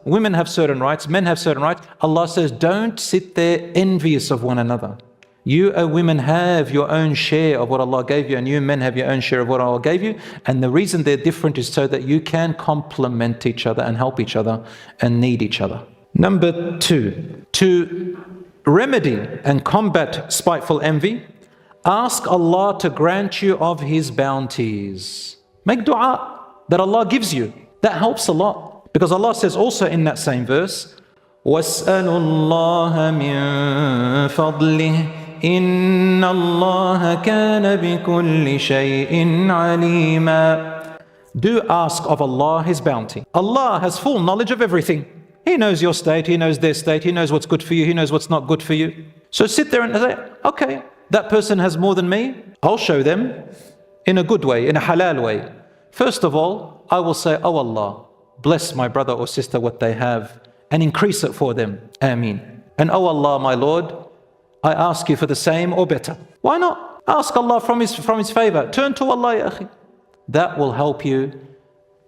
women have certain rights, men have certain rights. Allah says, don't sit there envious of one another. You, women, have your own share of what Allah gave you, and you men have your own share of what Allah gave you. And the reason they're different is so that you can complement each other and help each other and need each other. Number 2, to remedy and combat spiteful envy, ask Allah to grant you of His bounties. Make dua that Allah gives you. That helps a lot. Because Allah says also in that same verse, وَاسْأَلُوا اللَّهَ مِن فَضْلِهِ إِنَّ اللَّهَ كَانَ بِكُلِّ شَيْءٍ عَلِيمًا. Do ask of Allah His bounty. Allah has full knowledge of everything. He knows your state, He knows their state, He knows what's good for you, He knows what's not good for you. So sit there and say, okay, that person has more than me. I'll show them in a good way, in a halal way. First of all, I will say, oh Allah, bless my brother or sister what they have and increase it for them. Ameen. And oh Allah, my Lord, I ask you for the same or better. Why not? Ask Allah from His favor. Turn to Allah, ya akhi. That will help you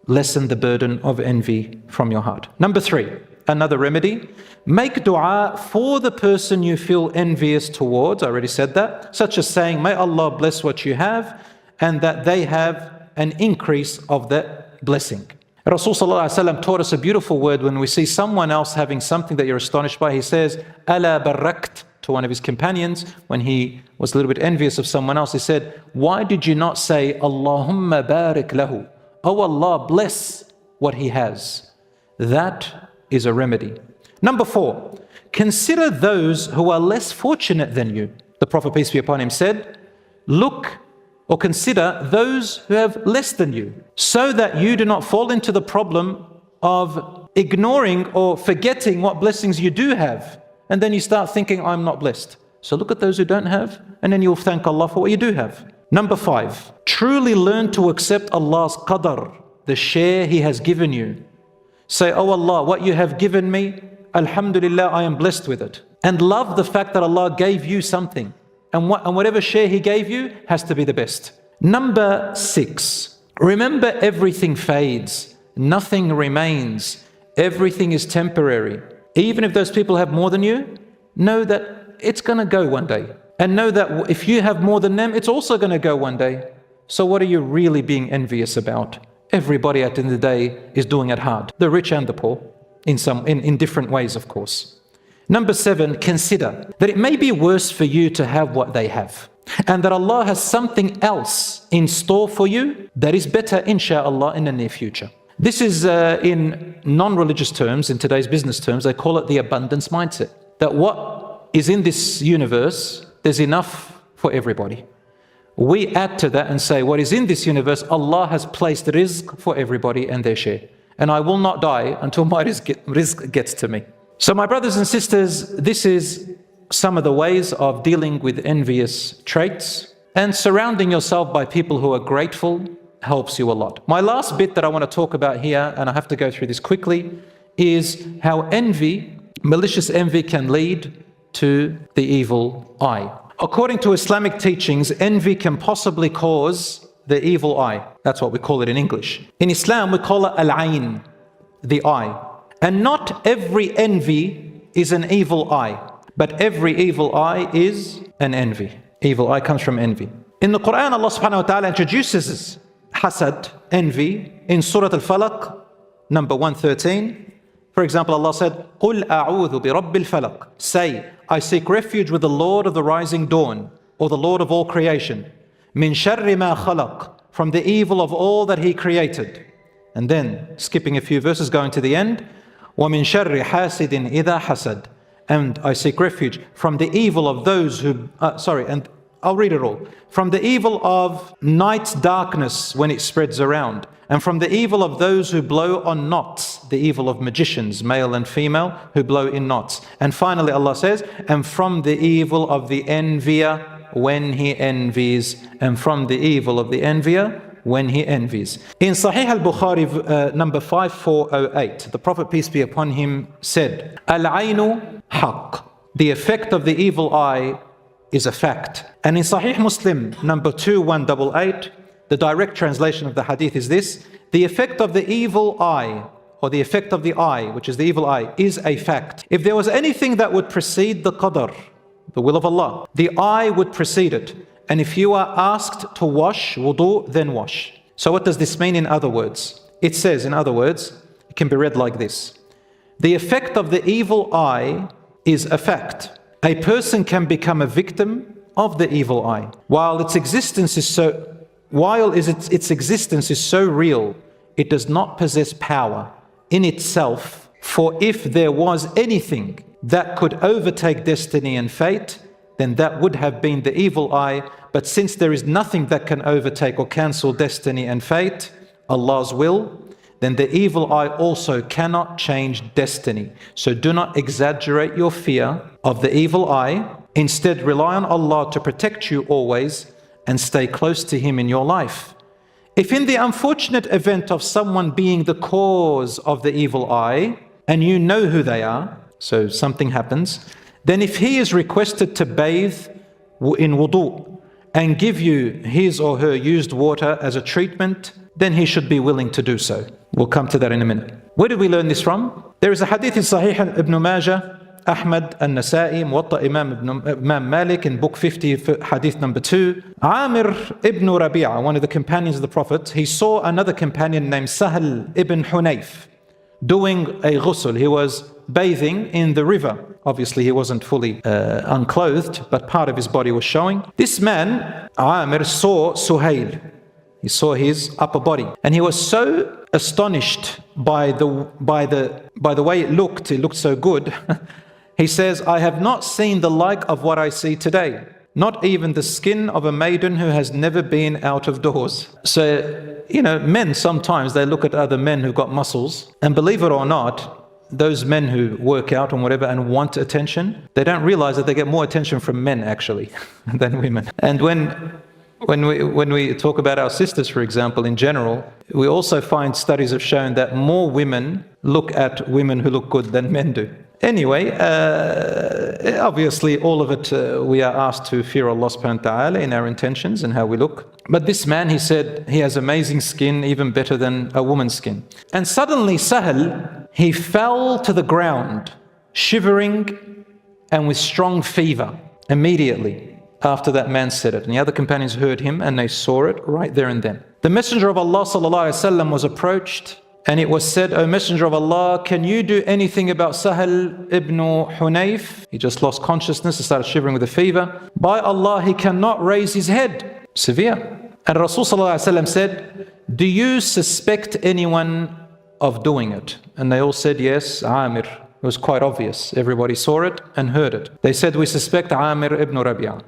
lessen the burden of envy from your heart. Number 3, another remedy. Make dua for the person you feel envious towards. I already said that. Such as saying, may Allah bless what you have and that they have an increase of that blessing. Rasulullah taught us a beautiful word when we see someone else having something that you're astonished by. He says, Ala barakt, to one of his companions when he was a little bit envious of someone else. He said, why did you not say, Allahumma barik lahu? Oh Allah, bless what he has. That is a remedy. Number 4, consider those who are less fortunate than you. The Prophet, peace be upon him, said, look or consider those who have less than you, so that you do not fall into the problem of ignoring or forgetting what blessings you do have. And then you start thinking, I'm not blessed. So look at those who don't have, and then you'll thank Allah for what you do have. Number 5, truly learn to accept Allah's qadr, the share He has given you. Say, oh Allah, what you have given me, alhamdulillah, I am blessed with it. And love the fact that Allah gave you something. And whatever share He gave you has to be the best. Number 6, remember everything fades. Nothing remains. Everything is temporary. Even if those people have more than you, know that it's going to go one day. And know that if you have more than them, it's also going to go one day. So what are you really being envious about? Everybody at the end of the day is doing it hard. The rich and the poor, in different ways, of course. Number 7, consider that it may be worse for you to have what they have. And that Allah has something else in store for you that is better, inshallah, in the near future. This is in non-religious terms, in today's business terms, they call it the abundance mindset. That what is in this universe, there's enough for everybody. We add to that and say, what is in this universe, Allah has placed rizq for everybody and their share. And I will not die until my rizq gets to me. So my brothers and sisters, this is some of the ways of dealing with envious traits. And surrounding yourself by people who are grateful helps you a lot. My last bit that I want to talk about here, and I have to go through this quickly, is how envy, malicious envy, can lead to the evil eye. According to Islamic teachings, envy can possibly cause the evil eye. That's what we call it in English. In Islam, we call it al-ayn, the eye. And not every envy is an evil eye, but every evil eye is an envy. Evil eye comes from envy. In the Quran, Allah subhanahu wa ta'ala introduces hasad, envy, in Surah Al-Falaq, number 113. For example, Allah said, قُلْ أَعُوذُ بِرَبِّ الْفَلَقِ. Say, I seek refuge with the Lord of the rising dawn, or the Lord of all creation. مِنْ شَرِّ مَا خَلَقْ. From the evil of all that He created. And then, skipping a few verses, going to the end, وَمِنْ شَرِّ حَاسِدٍ إِذَا حَسَدٍ. And I seek refuge from the evil of those who, and I'll read it all. From the evil of night's darkness when it spreads around, and from the evil of those who blow on knots, the evil of magicians, male and female, who blow in knots. And finally Allah says, and from the evil of the envier when he envies, and from the evil of the envier when he envies. In Sahih al-Bukhari, number 5408, the Prophet, peace be upon him, said, Al-aynu haqq. The effect of the evil eye is a fact. And in Sahih Muslim, number 2188, the direct translation of the hadith is this: the effect of the evil eye or the effect of the eye, which is the evil eye, is a fact. If there was anything that would precede the qadr, the will of Allah, the eye would precede it. And if you are asked to wash wudu, then wash. So what does this mean in other words? It says, in other words, it can be read like this. The effect of the evil eye is a fact. A person can become a victim of the evil eye. While its existence is so real, it does not possess power in itself. For if there was anything that could overtake destiny and fate, then that would have been the evil eye. But since there is nothing that can overtake or cancel destiny and fate, Allah's will, then the evil eye also cannot change destiny. So do not exaggerate your fear of the evil eye. Instead, rely on Allah to protect you always and stay close to Him in your life. If in the unfortunate event of someone being the cause of the evil eye, and you know who they are, so something happens, then if he is requested to bathe in wudu and give you his or her used water as a treatment, then he should be willing to do so. We'll come to that in a minute. Where did we learn this from? There is a hadith in Sahih Ibn Majah, Ahmad al-Nasa'i, Muwatta Imam Malik in book 50, hadith number 2. Amir ibn Rabi'a, one of the companions of the Prophet, he saw another companion named Sahal ibn Hunayf doing a ghusl. He was bathing in the river. Obviously, he wasn't fully unclothed, but part of his body was showing. This man, Amir, saw Suhail. He saw his upper body, and he was so astonished by the way it looked so good. He says, I have not seen the like of what I see today, not even the skin of a maiden who has never been out of doors. So, men sometimes, they look at other men who've got muscles, and believe it or not, those men who work out and whatever and want attention, they don't realize that they get more attention from men actually than women. And when we talk about our sisters, for example, in general, we also find studies have shown that more women look at women who look good than men do. Anyway, obviously all of it, we are asked to fear Allah subhanahu wa ta'ala in our intentions and how we look. But this man, he said, he has amazing skin, even better than a woman's skin. And suddenly Sahal, he fell to the ground, shivering and with strong fever immediately after that man said it. And the other companions heard him and they saw it right there and then. The Messenger of Allah sallallahu alaihi wasallam was approached, and it was said, O Messenger of Allah, can you do anything about Sahal ibn Hunayf? He just lost consciousness and started shivering with a fever. By Allah, he cannot raise his head. Severe. And Rasul sallallahu alaihi wasallam said, do you suspect anyone of doing it? And they all said, yes, Amir. It was quite obvious. Everybody saw it and heard it. They said, we suspect Amir ibn Rabi'a.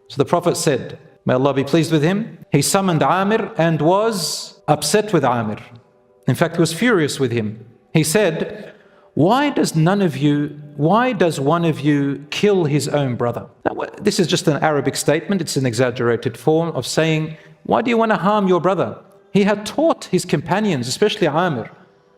So the Prophet said, may Allah be pleased with him, he summoned Amir and was upset with Amir. In fact, he was furious with him. He said, why does one of you kill his own brother? Now, this is just an Arabic statement. It's an exaggerated form of saying, why do you want to harm your brother? He had taught his companions, especially Amir,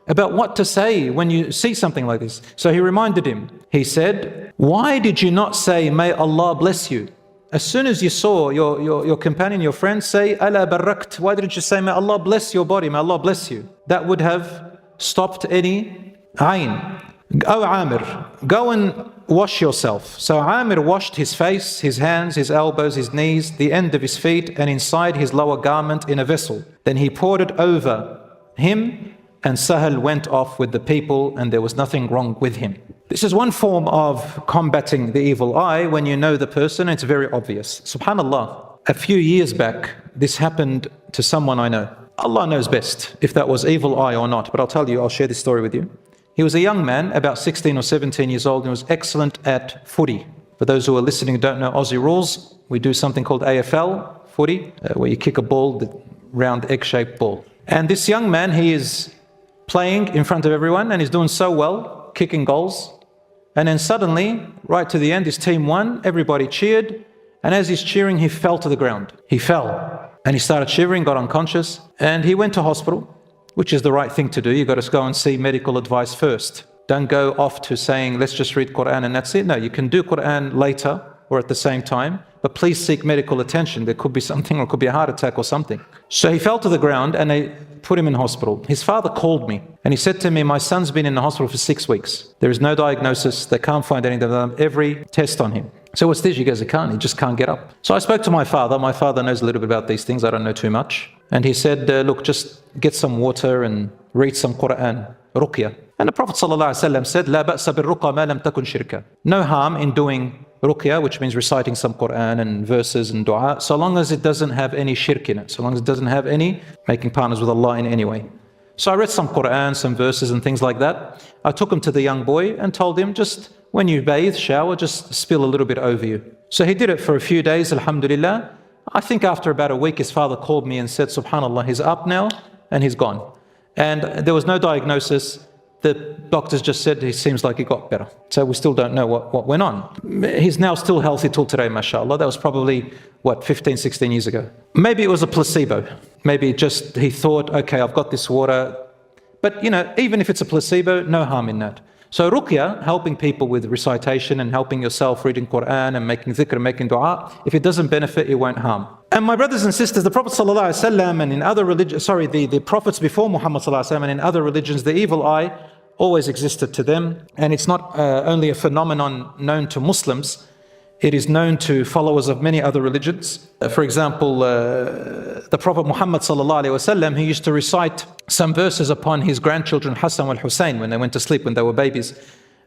about what to say when you see something like this. So he reminded him. He said, why did you not say, may Allah bless you? As soon as you saw your companion, your friend say, Ala barakt, why didn't you say, may Allah bless your body, may Allah bless you? That would have stopped any ayn. Oh Amir, go and wash yourself. So Amir washed his face, his hands, his elbows, his knees, the end of his feet, and inside his lower garment in a vessel. Then he poured it over him, and Sahal went off with the people, and there was nothing wrong with him. This is one form of combating the evil eye. When you know the person, it's very obvious. SubhanAllah, a few years back, this happened to someone I know. Allah knows best if that was evil eye or not, but I'll tell you, I'll share this story with you. He was a young man, about 16 or 17 years old, and was excellent at footy. For those who are listening and don't know Aussie rules, we do something called AFL, footy, where you kick a ball, the round egg-shaped ball. And this young man, he is playing in front of everyone, and he's doing so well, kicking goals. And then suddenly, right to the end, his team won, everybody cheered, and as he's cheering, he fell to the ground. He fell, and he started shivering, got unconscious, and he went to hospital, which is the right thing to do. You've got to go and see medical advice first. Don't go off to saying, let's just read Quran and that's it. No, you can do Quran later or at the same time, but please seek medical attention. There could be something, or it could be a heart attack or something. So he fell to the ground and they put him in hospital. His father called me and he said to me, my son's been in the hospital for 6 weeks. There is no diagnosis. They can't find anything. They've done every test on him. So what's this? He goes, he just can't get up. So I spoke to my father. My father knows a little bit about these things. I don't know too much. And he said, look, just get some water and read some Quran, ruqya. And the Prophet ﷺ said, لا بأس بالرقى ما لم تكن شركا. No harm in doing ruqya, which means reciting some Quran and verses and dua, so long as it doesn't have any shirk in it, so long as it doesn't have any making partners with Allah in any way. So I read some Quran, some verses and things like that. I took him to the young boy and told him, just when you bathe, shower, just spill a little bit over you. So he did it for a few days, alhamdulillah. I think after about a week, his father called me and said, subhanAllah, he's up now and he's gone. And there was no diagnosis. The doctors just said he seems like he got better. So we still don't know what went on. He's now still healthy till today, mashallah. That was probably, 15, 16 years ago. Maybe it was a placebo. Maybe just he thought, okay, I've got this water. But even if it's a placebo, no harm in that. So ruqya, helping people with recitation and helping yourself reading Quran and making dhikr and making dua, if it doesn't benefit, it won't harm. And my brothers and sisters, the Prophet ﷺ and in other religions, the prophets before Muhammad ﷺ and in other religions, the evil eye always existed to them. And it's not only a phenomenon known to Muslims, it is known to followers of many other religions. For example, the Prophet Muhammad ﷺ, he used to recite some verses upon his grandchildren Hassan and Hussein when they went to sleep, when they were babies.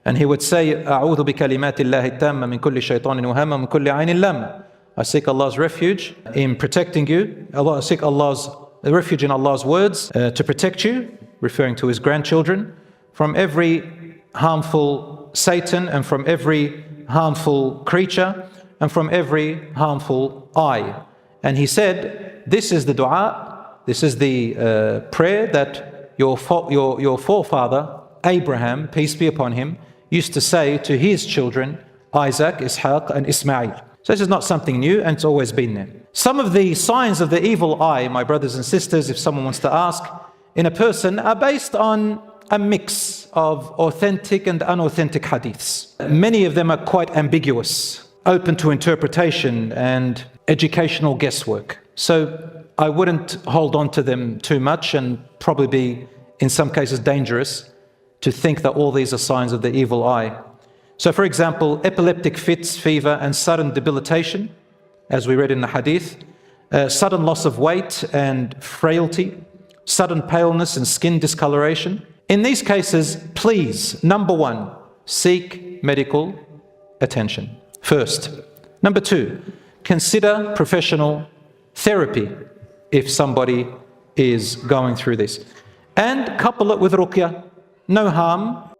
And he would say, أعوذ بكلمات الله التامة من كل شيطان وهمة من كل عين لامة. I seek Allah's refuge in protecting you. I seek Allah's refuge in Allah's words to protect you, referring to his grandchildren, from every harmful Satan and from every harmful creature and from every harmful eye. And he said, this is the dua, this is the prayer that your forefather Abraham, peace be upon him, used to say to his children Isaac, Ishaq and Ismail. So this is not something new, and it's always been there. Some of the signs of the evil eye, my brothers and sisters, if someone wants to ask, in a person are based on a mix of authentic and unauthentic hadiths. Many of them are quite ambiguous, open to interpretation and educational guesswork. So I wouldn't hold on to them too much, and probably be, in some cases, dangerous to think that all these are signs of the evil eye. So for example, epileptic fits, fever and sudden debilitation, as we read in the hadith, sudden loss of weight and frailty, sudden paleness and skin discoloration. In these cases, please, number one, seek medical attention first. Number two, consider professional therapy if somebody is going through this. And couple it with ruqya. No harm